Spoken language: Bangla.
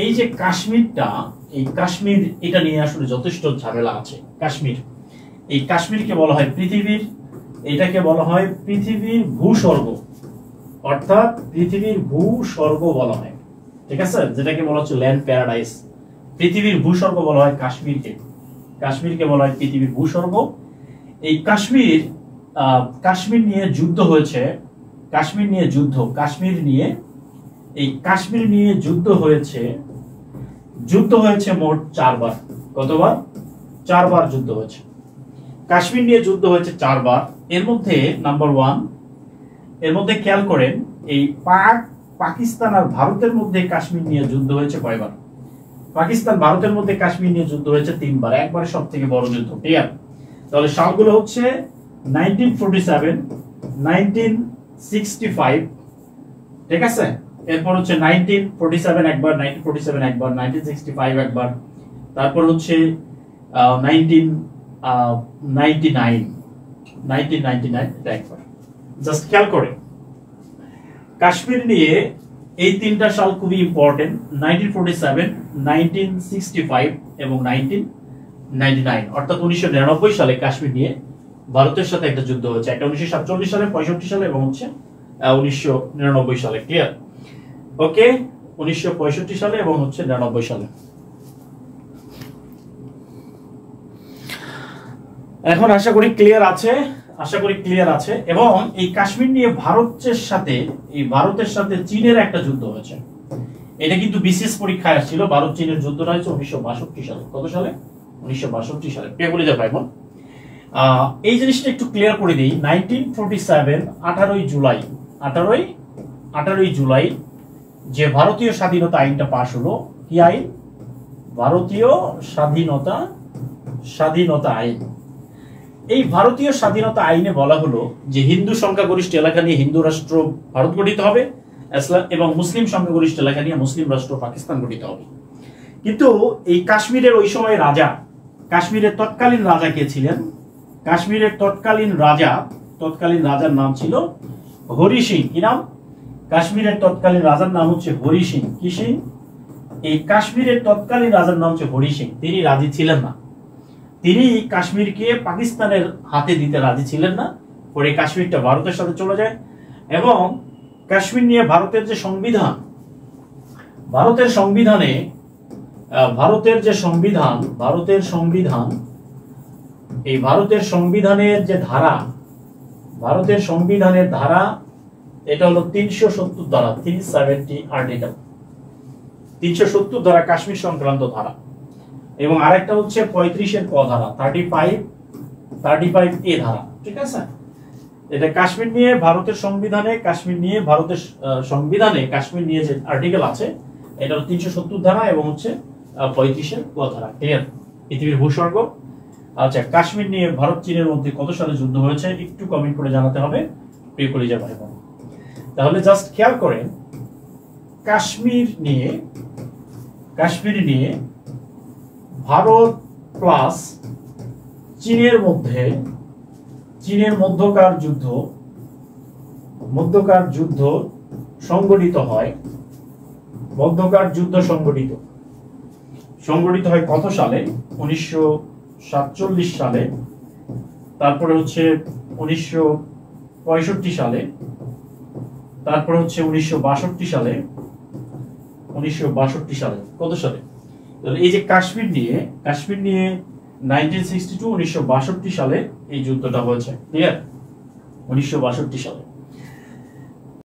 এই যে কাশ্মীরটা, এই কাশ্মীর এটা নিয়ে আসলে যথেষ্ট ঝামেলা আছে। কাশ্মীর, এই কাশ্মীরকে বলা হয় পৃথিবীর, এটাকে বলা হয় পৃথিবীর ভূস্বর্গ, অর্থাৎ পৃথিবীর ভূস্বর্গ বলা হয়, ঠিক আছে, যেটাকে বলা হচ্ছে ল্যান্ড প্যারাডাইস। পৃথিবীর ভূস্বর্গ বলা হয় কাশ্মীরকে, কাশ্মীরকে বলা হয় পৃথিবীর ভূস্বর্গ। এই কাশ্মীর, কাশ্মীর নিয়ে যুদ্ধ হয়েছে, কাশ্মীর নিয়ে যুদ্ধ, কাশ্মীর নিয়ে, এই কাশ্মীর নিয়ে যুদ্ধ হয়েছে, যুদ্ধ হয়েছে মোট 4 বার। কতবার? 4 বার যুদ্ধ হয়েছে। কাশ্মীর নিয়ে যুদ্ধ হয়েছে 4 বার। এর মধ্যে নাম্বার 1, এর মধ্যে খেয়াল করেন এই পাকিস্তান আর ভারতের মধ্যে কাশ্মীর নিয়ে যুদ্ধ হয়েছে কয়বার? পাকিস্তান ভারতের মধ্যে কাশ্মীর নিয়ে যুদ্ধ হয়েছে 3 বার, একবার সব থেকে বড় যুদ্ধ। ক্লিয়ার? তাহলে সালগুলো হচ্ছে 1947, 1965, ঠিক আছে, এরপর হচ্ছে 1947 একবার, 1947 একবার, 1965 একবার, তারপর হচ্ছে 1999 এটা একবার। জাস্ট খেয়াল করে কাশ্মীর নিয়ে এই 3টা সাল খুবই ইম্পর্টেন্ট, 1947, 1965 এবং 1999, অর্থাৎ 1999 সালে কাশ্মীর নিয়ে ভারতের সাথে একটা যুদ্ধ হয়েছে, একটা 1947 সালে, 65 সালে এবং হচ্ছে 1999 সালে। ক্লিয়ার? ওকে, 1965 সালে এবং হচ্ছে 99 সালে। এখন আশা করি ক্লিয়ার আছে, আশা করি ক্লিয়ার আছে। এবং এই কাশ্মীর নিয়ে ভারতের সাথে, এই ভারতের সাথে চীনের একটা যুদ্ধ হয়েছে। এটা কিন্তু বিসিএস পরীক্ষায় আসছিল। ভারত চীনের যুদ্ধটা হয়েছে 1962 সালে। কত সালে? 1962 সালে। কে বলে যাবে এখন? এই জিনিসটা একটু ক্লিয়ার করে দিই। 1947 18ই জুলাই, 18ই জুলাই যে ভারতীয় স্বাধীনতা আইনটা পাশ হলো, কি আইন? ভারতীয় স্বাধীনতা আইন। এই ভারতীয় স্বাধীনতা আইনে বলা হলো যে হিন্দু সংখ্যাগরিষ্ঠ এলাকা নিয়ে হিন্দু রাষ্ট্র ভারত গঠিত হবে এবং মুসলিম সংখ্যাগরিষ্ঠ এলাকা নিয়ে মুসলিম রাষ্ট্র পাকিস্তান গঠিত হবে। কিন্তু এই কাশ্মীরের ওই সময় রাজা, কাশ্মীরের তৎকালীন রাজা কে ছিলেন? কাশ্মীরের তৎকালীন রাজার নাম ছিল হরি সিং। কি নাম? কাশ্মীরের তৎকালীন রাজার নাম হচ্ছে হরি সিং। কি সিং? এই কাশ্মীরের তৎকালীন রাজার নাম হচ্ছে হরি সিং। তিনি রাজি ছিলেন না, তিনি কাশ্মীরকে পাকিস্তানের হাতে দিতে রাজি ছিলেন না। পরে কাশ্মীরটা ভারতের সাথে চলে যায় এবং কাশ্মীর নিয়ে ভারতের যে সংবিধান, ভারতের সংবিধানের যে ধারা, ভারতের সংবিধানের ধারা, এটা হলো 370 ধারা, 370 আর্টিকেল, 370 ধারা কাশ্মীর সংক্রান্ত ধারা। এবং আরেকটা হচ্ছে 35 ক ধারা, 35 এ ধারা। ঠিক আছে, এটা কাশ্মীর নিয়ে ভারতের সংবিধানে, কাশ্মীর নিয়ে যে আর্টিকেল আছে এটা হলো 370 ধারা এবং হচ্ছে 35 ক ধারা। ক্লিয়ার? পৃথিবীর ভূস্বর্গ। আচ্ছা, কাশ্মীর নিয়ে ভারত চীনের মধ্যে কত সালে যুদ্ধ হয়েছে একটু কমেন্ট করে জানাতে হবে প্রিয় কলিজা ভাই বোন। তাহলে জাস্ট খেয়াল করেন, কাশ্মীর নিয়ে ভারত প্লাস চীনের মধ্যকার যুদ্ধ সংগঠিত হয়। সংগঠিত হয় কত সালে? 1947 সালে, তারপরে হচ্ছে 1965 সালে, তারপরে হচ্ছে 1962 সালে। কত সালে? এই যে কাশ্মীর নিয়ে 1962 1962 সালে এই যুদ্ধটা হয়েছে। ক্লিয়ার? 1962 সালে।